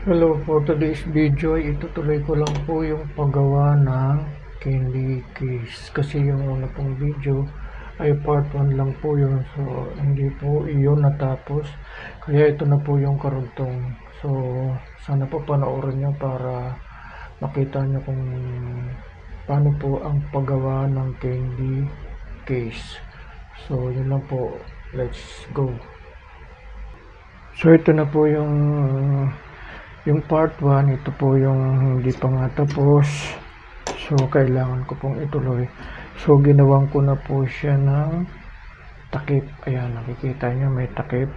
Hello, for today's video, itutuloy ko lang po yung paggawa ng candy case. Kasi yung una pong video ay part 1 lang po yun. So, hindi po iyon natapos. Kaya ito na po yung karugtong. So, sana po panoorin nyo para makita nyo kung paano po ang paggawa ng candy case. So, yun lang po. Let's go. So, ito na po yung part 1, ito po yung hindi pa nga tapos. So, kailangan ko pong ituloy. So, ginawan ko na po siya ng takip. Ayan, nakikita nyo may takip.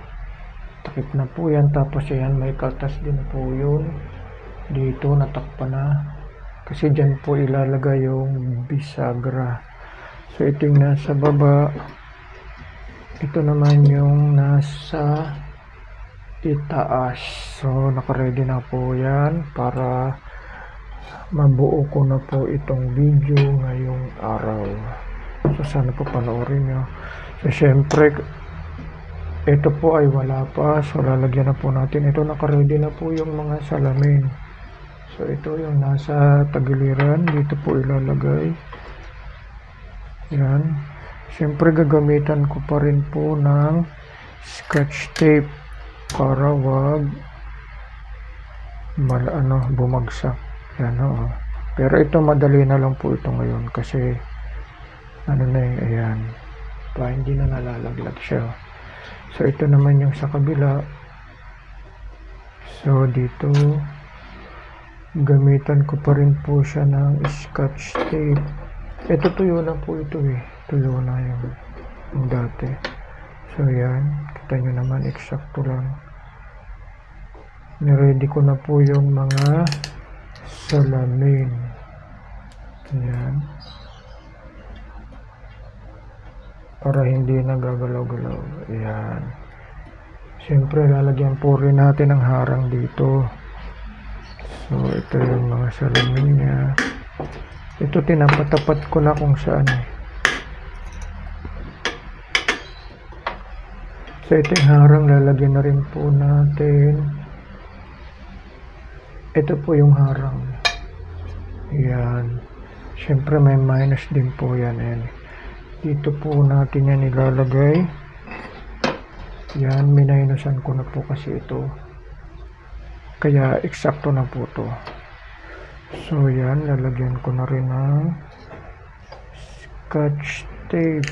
Takip na po yan. Tapos, ayan, may kaltas din po yun. Dito, natakpan na. Kasi dyan po ilalagay yung bisagra. So, ito yung nasa baba. Ito naman yung nasa itaas. So, nakaready na po yan para mabuo ko na po itong video ngayong araw. So, sana po panoorin nyo. So, syempre, ito po ay wala pa. So, lalagyan na po natin. Ito, nakaready na po yung mga salamin. So, ito yung nasa tagiliran. Dito po ilalagay. Yan. Syempre, gagamitan ko pa rin po ng scotch tape para wag bumagsak. Yan, oo. Pero ito madali na lang po ito ngayon kasi ayan, pa hindi na nalalaglag siya. So ito naman yung sa kabila. So dito gamitan ko pa rin po siya ng scotch tape. Ito tuyo na po ito tuyo na yung dati. So yan, kita nyo naman eksakto lang. Niready ko na po yung mga salamin. Ayan. Para hindi nagagalaw-galaw. Ayan. Siyempre, lalagyan po rin natin ng harang dito. So, ito yung mga salamin niya. Ito, tinapatapat ko na kung saan. So, ito yung harang. Lalagyan na rin po natin. Ito po yung harang. Yan. Siyempre may minus din po yan. Dito po natin yan ilalagay. Yan. Minusan ko na po kasi ito. Kaya eksakto na po to. So yan. Lalagyan ko na rin ng scotch tape.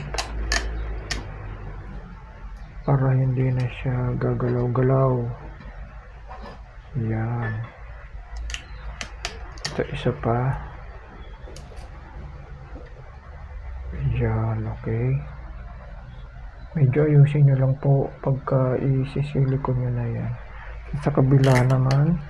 Para hindi na siya gagalaw-galaw. Yan. Ito isa pa. Yan, okay. Medyo ayusin nyo lang po pagka isisilikon nyo na yan. Sa kabila naman.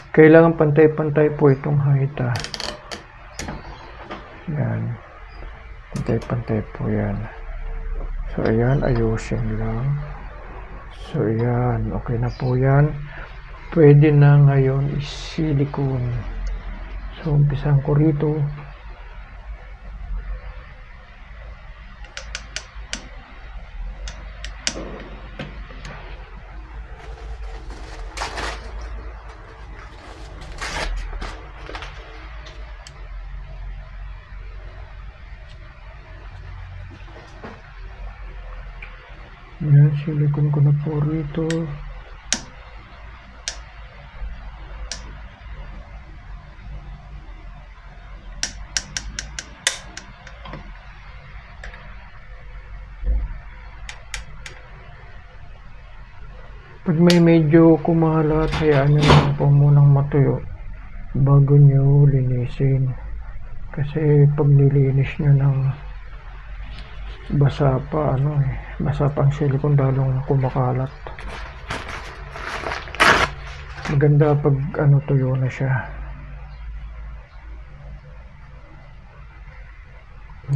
Kailangan pantay-pantay po itong height. Yan. Pantay-pantay po yan. So, ayan. Ayusin lang. So, ayan. Okay na po yan. Pwede na ngayon isilikon. So, umpisan ko rito. Yan, silikon ko na po rito. Pag may medyo kumalat, hayaan nyo lang po munang matuyo bago nyo linisin. Kasi pag nilinis nyo ng basa pa basa pa ang silikon lalong kumakalat. Maganda pag tuyo na siya.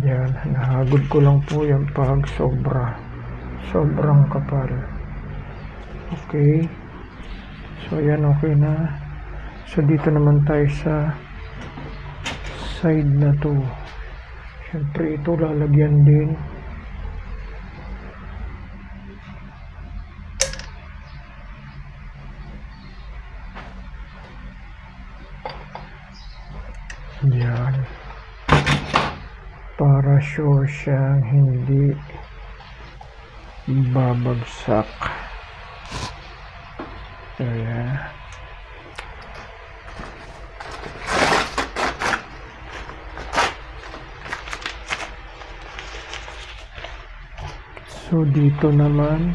Yan, nahagod ko lang po yan pag sobrang kapal. Okay, so yan, okay na. So dito naman tayo sa side na to. Siyempre ito lalagyan din. Yan. Para sure siyang hindi babagsak. Ayan. So dito naman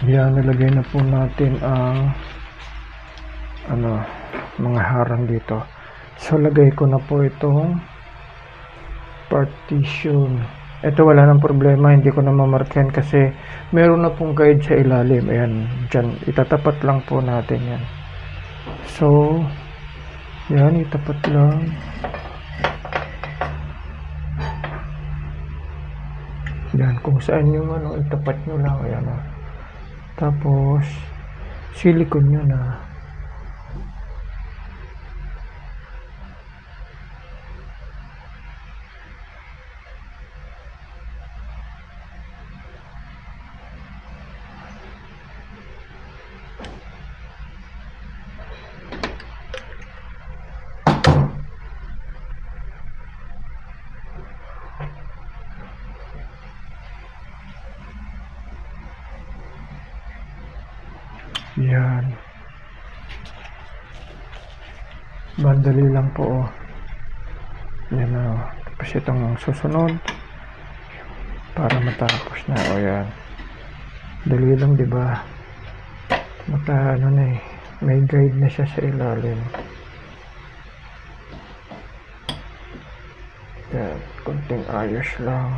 yan, nalagay na po natin ang mga harang dito. So lagay ko na po itong partition. Ito wala nang problema, hindi ko na mamarken kasi meron na pong guide sa ilalim. Ayan, dyan, itatapat lang po natin yan. So yan, itapat lang. Yan, kung saan yung itapat nyo lang. Ayan, tapos silicone nyo na. Yan. Bandali lang po. Yan o. Tapos itong susunod para matapos na. O yan. Dali lang, diba? May guide na siya sa ilalim. Yan. Konting ayos lang.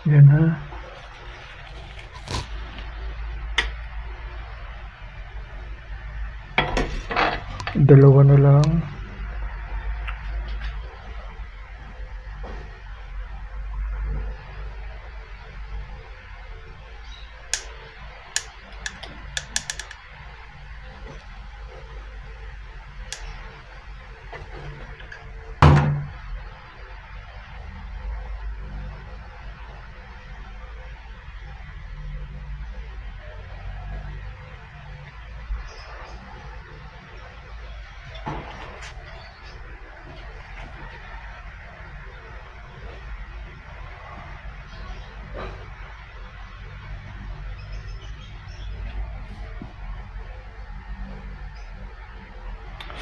Yan na. Dalawa na lang.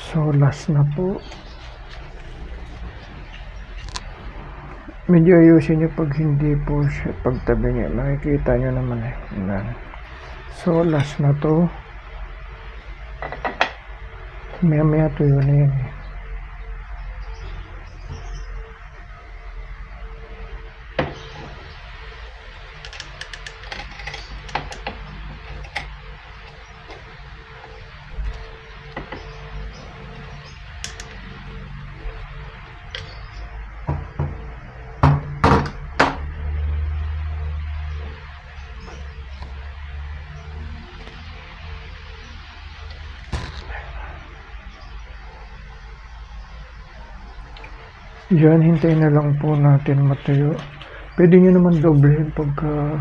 So last na po. Medyo ayusin nyo pag hindi po siya pagtabi niya. Makikita nyo naman eh. So last na to. Maya tuyo na yan eh. Yan, hintayin na lang po natin matuyo. Pwede nyo naman doblehin pagka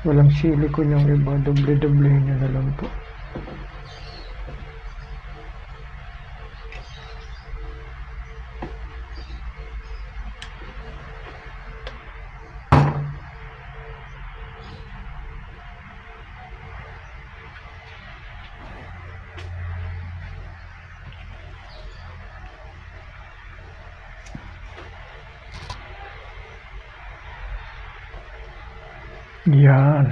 walang silicone yung iba, doblehin nyo na lang po. Yan.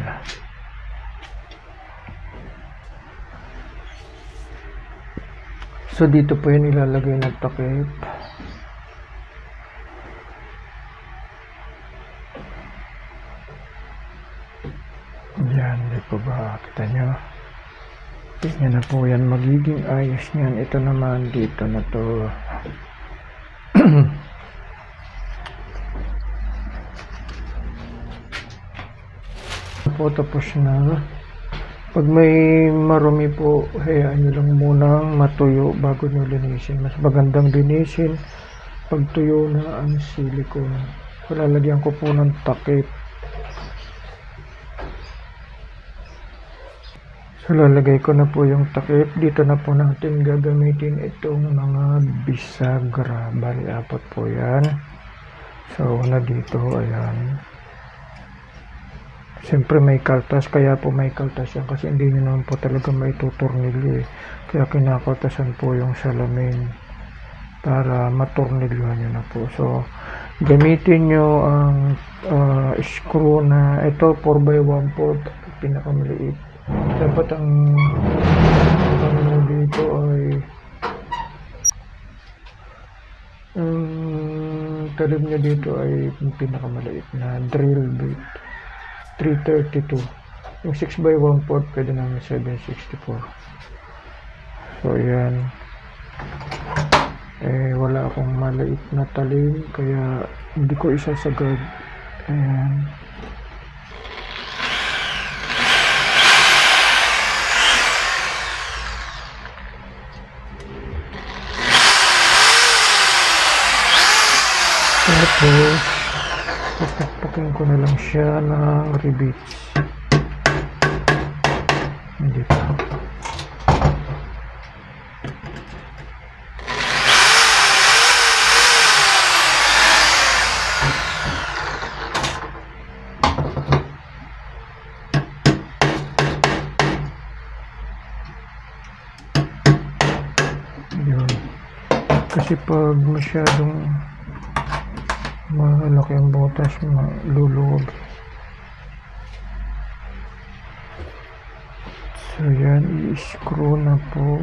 So dito po yan ilalagay ng takip. Yan, di po ba kita nyo? Tingnan na po yan, magiging ayos niyan. Ito naman dito na to. Po tapos na. Pag may marumi po, hayaan nyo lang munang matuyo bago nyo linisin. Mas magandang linisin pag tuyo na ang silicone. So, lalagyan ko po ng takip. So, lalagay ko na po yung takip. Dito na po natin gagamitin itong mga bisagra. Bali, 4 po yan. So, una dito, ayan. Siyempre may kaltas, kaya po may kaltas yan kasi hindi nyo naman po talaga may tutornilyo eh. Kaya kinakaltasan po yung salamin para matornilyohan nyo na po. So, gamitin nyo ang screw na ito 4x1/4, pinakamaliit. Dapat ang dito ay talim nyo dito ay pinakamaliit na drill bit. 332. Yung 6x1/4 pwede namin 764. So yan, wala akong maliit na talim kaya hindi ko isasagad. Ayan. Tapos papakpakin ko na lang siya ng rivets. Hindi pa. Yun. Kasi pag masyadong malaki ang butas, maluluwag. So yan, i-screw na po.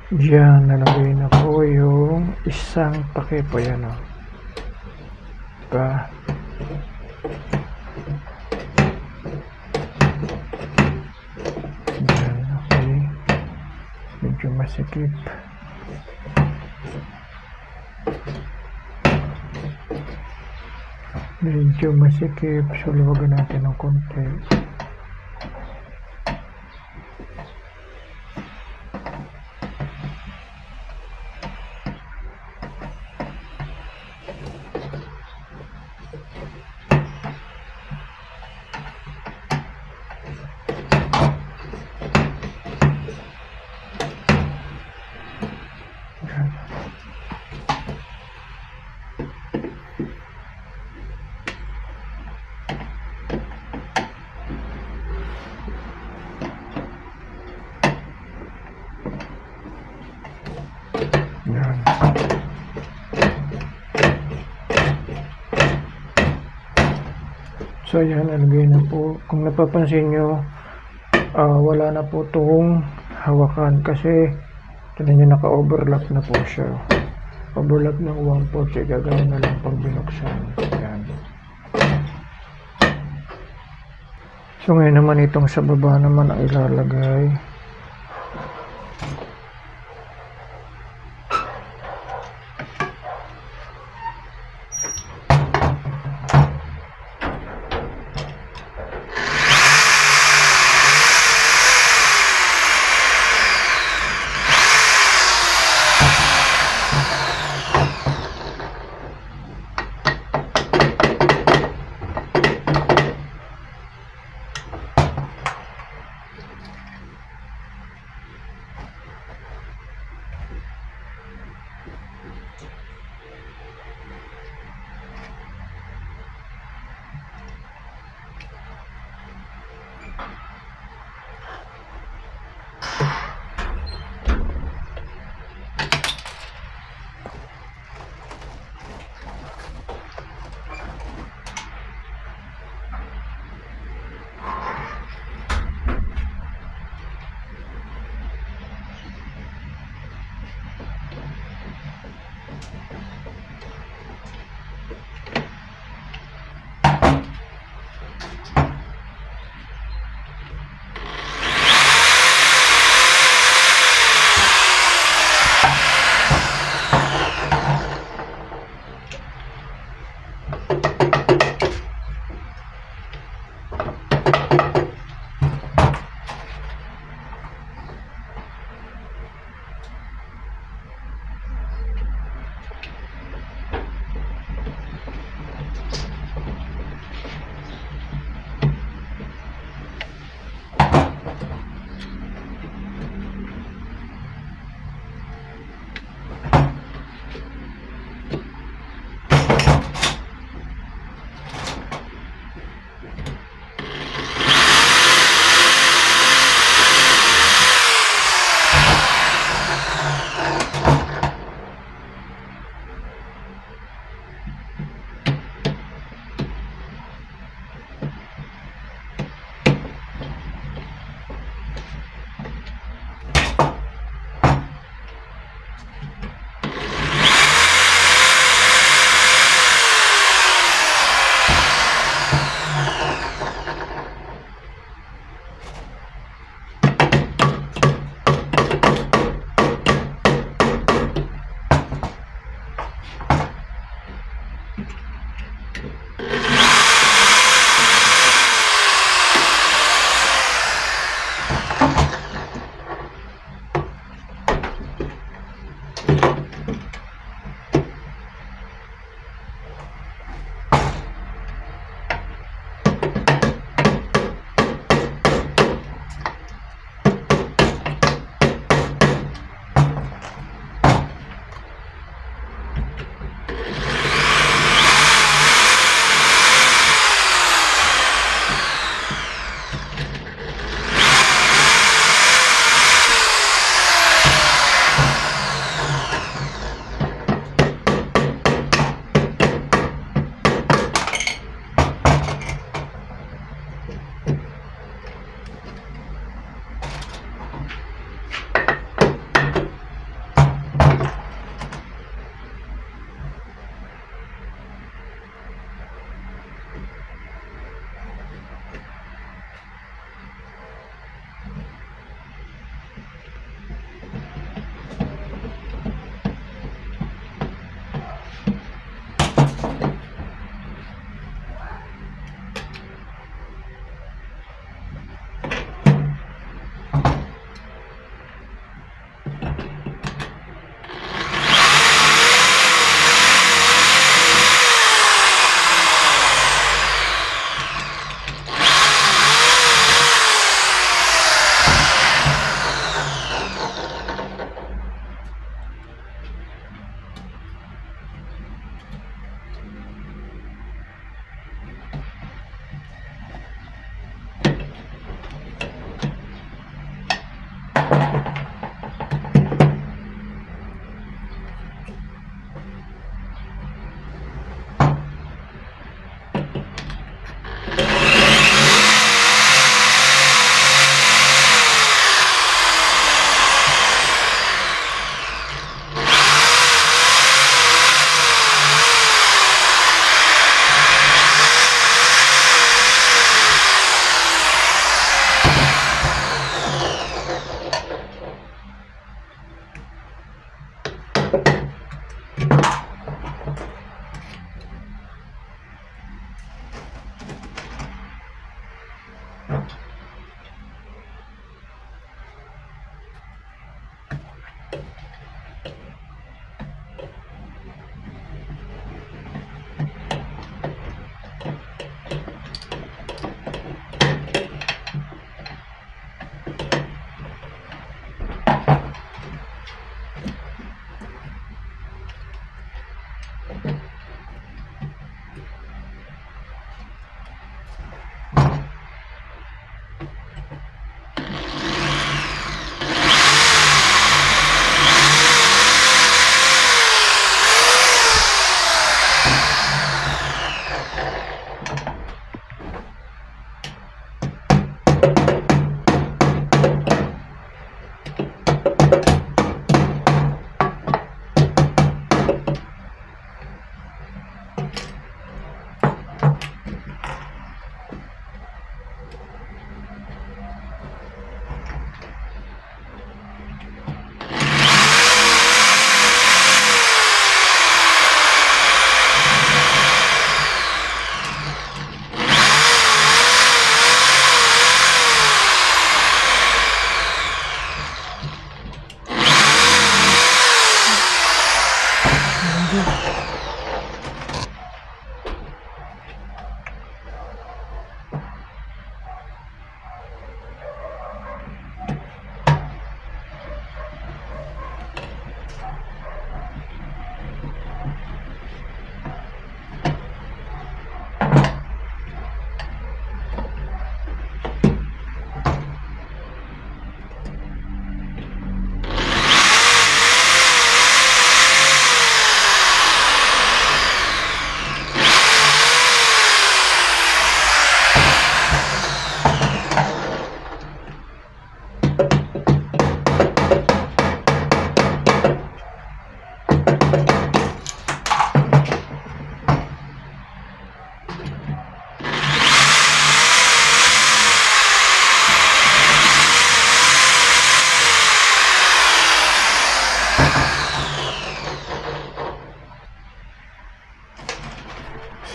Diyan, nalagay na po yung isang takip. Ayan o. Diba? Diyan, okay. Medyo masikip. Medyo masikip. So, luwagan natin ng konti. Yan. So yan, alagay na po. Kung napapansin nyo, wala na po itong hawakan kasi tignan nyo, naka-overlap na po siya. Overlap ng 1/4, gagawin na lang pag binuksan. Yan. So ngayon naman itong sa baba naman ay ilalagay.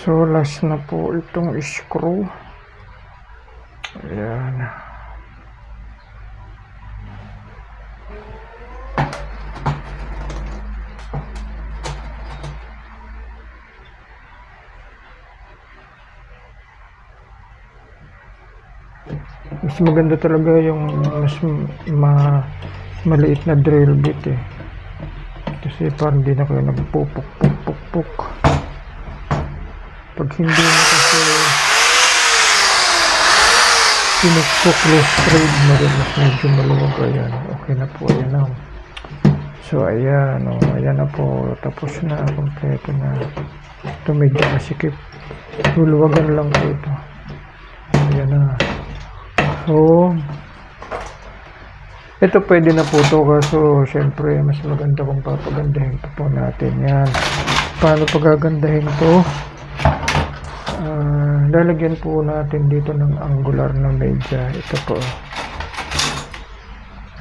So, last na po itong screw. Ayan. Mas maganda talaga yung mas maliit na drill bit eh. Kasi parang hindi na kayo nagpupuk-puk-puk-puk. Pag hindi na kasi pinuk-close trade na rin, mas medyo maluwag. Ayan, okay na po, ayan na. So ayan, ayan na po, tapos na, kompleto na. Ito medyo masikip, luluwagan lang po ito. Ayan na. So ito pwede na po ito, kaso syempre mas maganda kung papagandahin po natin yan. Paano pagagandahin ito? Lalagyan po natin dito ng angular na media. Ito po.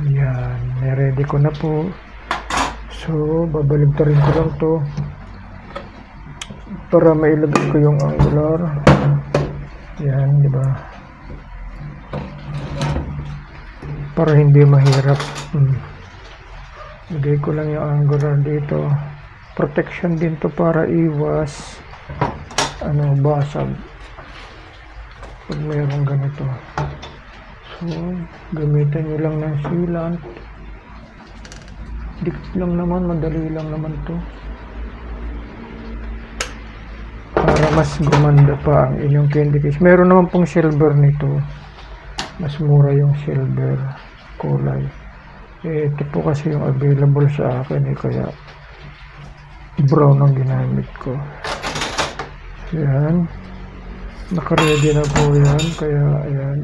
Yan, ready ko na po. So babaligtarin ko lang to para mailagay ko yung angular. Yan, di ba? Para hindi mahirap. Lagay ko lang yung angular dito. Protection din to para iwas basag pag mayroong ganito. So gamitan nyo lang ng sealant. Dikit lang naman, madali lang naman to para mas gumanda pa ang inyong candy case. Meron naman pong silver nito, mas mura yung silver kulay. Ito po kasi yung available sa akin kaya brown ang ginamit ko. Yan, naka-ready na po yan, kaya ayan,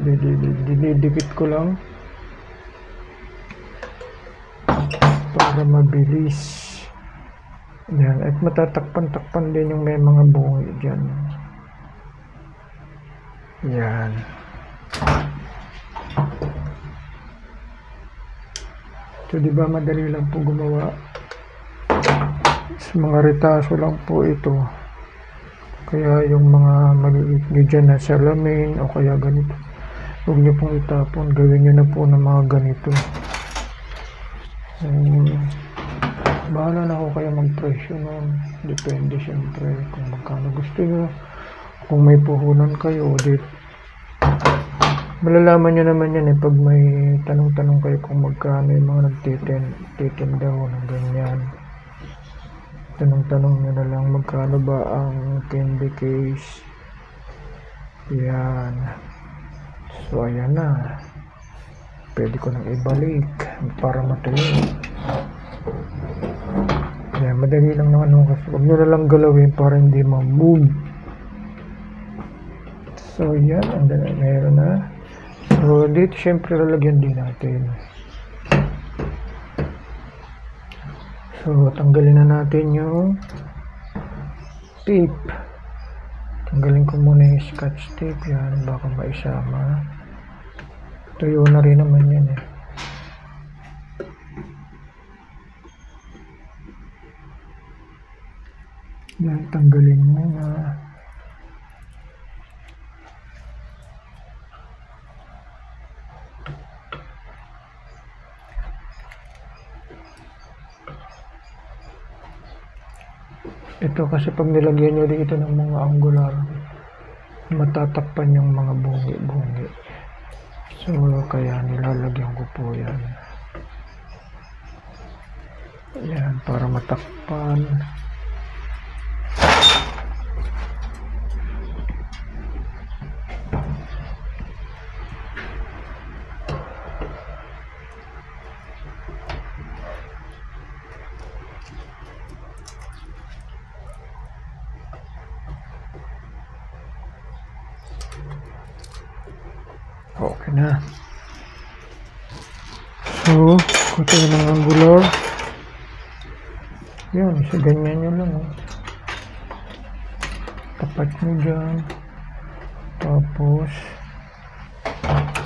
dinidikit ko lang para mabilis. Yan, at matatakpan-takpan din yung may mga bungi dyan. Yan. So, diba madali lang po gumawa. Sa mga retaso lang po ito. Kaya yung mga maliit nyo dyan na salamin o kaya ganito, huwag nyo pong itapon. Gawin nyo na po ng mga ganito. Bahala na ako kaya mag-presyo nun. Depende syempre kung magkano gusto nyo. Kung may puhunan kayo, malalaman nyo naman yan pag may tanong-tanong kayo kung magkano yung mga nagtitinda o ng ganyan. Tanong-tanong nyo na lang magkano ba ang candy case. Yan. So ayan na. Pwede ko nang ibalik para matuloy. Yan, madali lang naman kasi huwag nyo na lang galawin para hindi ma-move. So yan, meron na. So dito syempre lalagyan din natin. So tanggalin na natin yung tape. Tanggalin ko muna yung scotch tape. Yan, baka maisama. Tuyo na rin naman yan eh. Yan, tanggalin mo na. Ito kasi pag nilagyan nyo dito ng mga angular, matatakpan yung mga bungi-bungi. So kaya nilalagyan ko po yan. Yan, para matakpan. Okay na. So, kuto ng angular. Yan, sa ganyan nyo lang. Tapat nyo dyan. Tapos,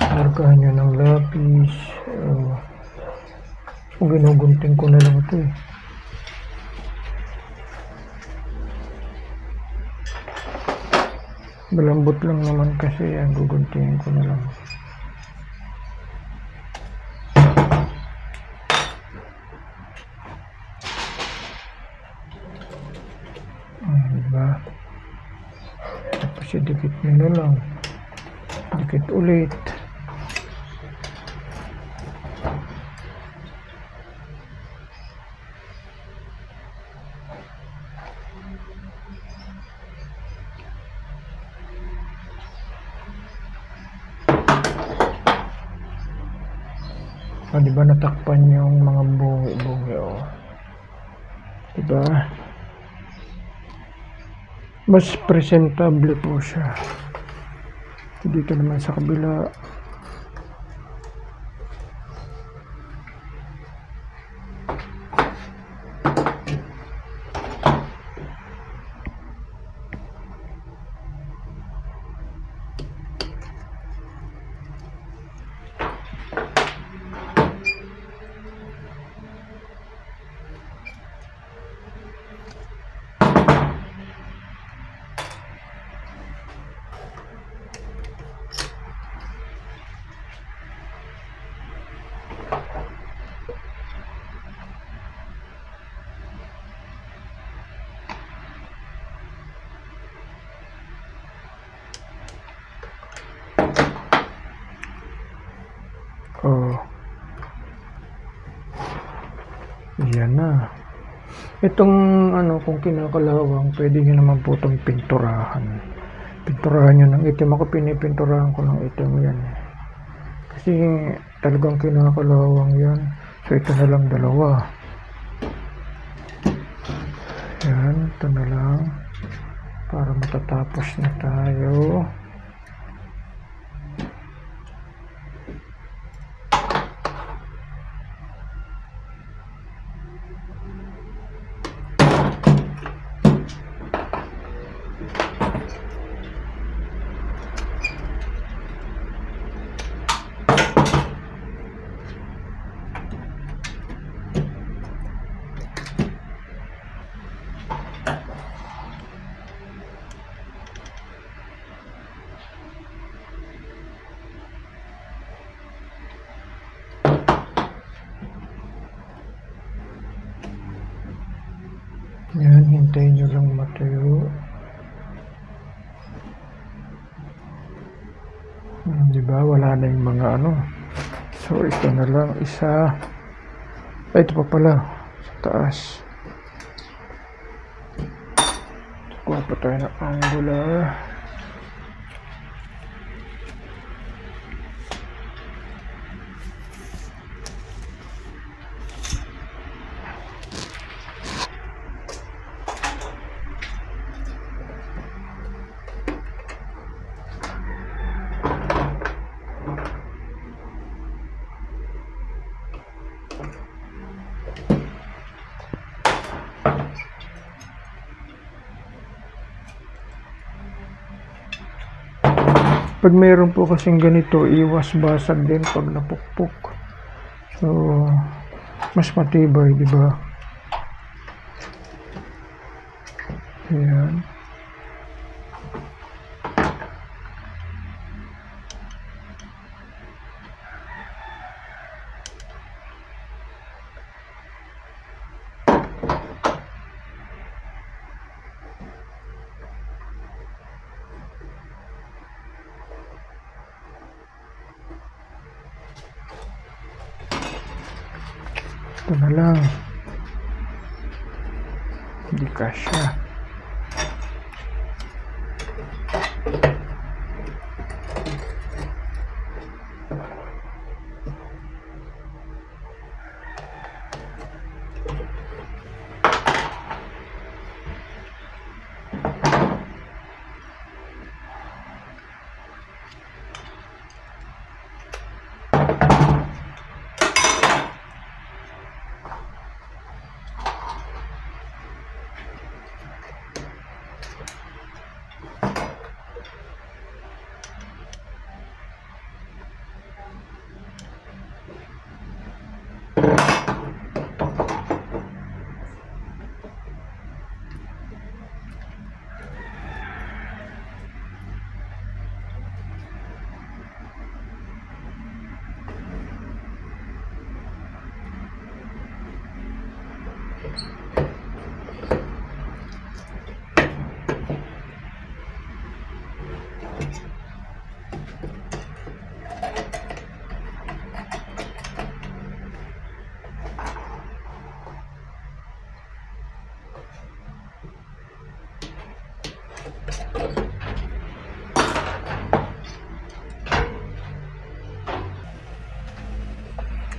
markahan nyo ng lapis. So, ginugunting ko na lang ito eh. Malambot lang naman kasi yan, guguntingin ko na lang. Diba? Tapos idikit nyo na lang. Dikit ulit. O, diba natakpan yung mga bungi-bungi, o. Diba? Mas presentable po siya. Dito naman sa kabila. Oh. Yan na. Itong ano, kung kinakalawang, pwede nyo naman po itong pinturahan. Pinturahan nyo ng itim. Ako pinipinturahan ko ng itim yan. Kasi talagang kinakalawang yan. So ito na lang dalawa. Yan, ito na lang. Para matatapos na tayo. Yan, hintayin nyo lang matuyo. Diba, wala na yung mga ano. So, ito na lang, isa. Ay, ito pa pala, sa taas. Kuha pa tayo ng angular. Pag mayroon po kasing ganito, iwas basag din pag napukpok. So, mas matibay, di ba? Ayan. Ito na lang. Hindi kasya.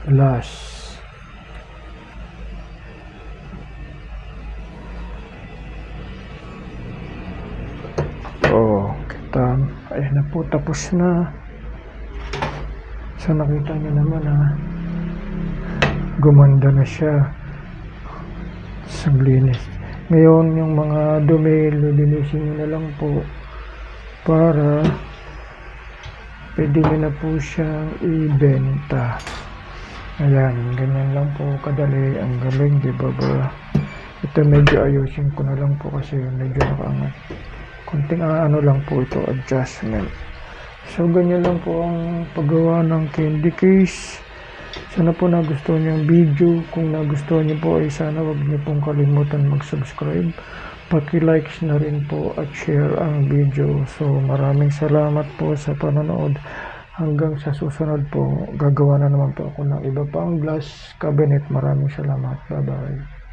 Last. Kita. Ayan na po, tapos na. So nakita nyo naman gumanda na siya. Linis. Ngayon yung mga dumi, lilinisin nyo na lang po para pwede nyo na po siyang ibenta. Ayan, ganyan lang po kadali. Ang galing, diba ba? Ito medyo ayusin ko na lang po kasi medyo nakaangat. Kunting lang po ito, adjustment. So ganyan lang po ang paggawa ng candy case. Sana po nagustuhan niyo ang video. Kung nagustuhan niyo po ay sana wag niyo pong kalimutan mag-subscribe. Paki-likes na rin po at share ang video. So maraming salamat po sa panonood. Hanggang sa susunod po, gagawa na naman po ako ng iba pang glass cabinet. Maraming salamat. Bye-bye.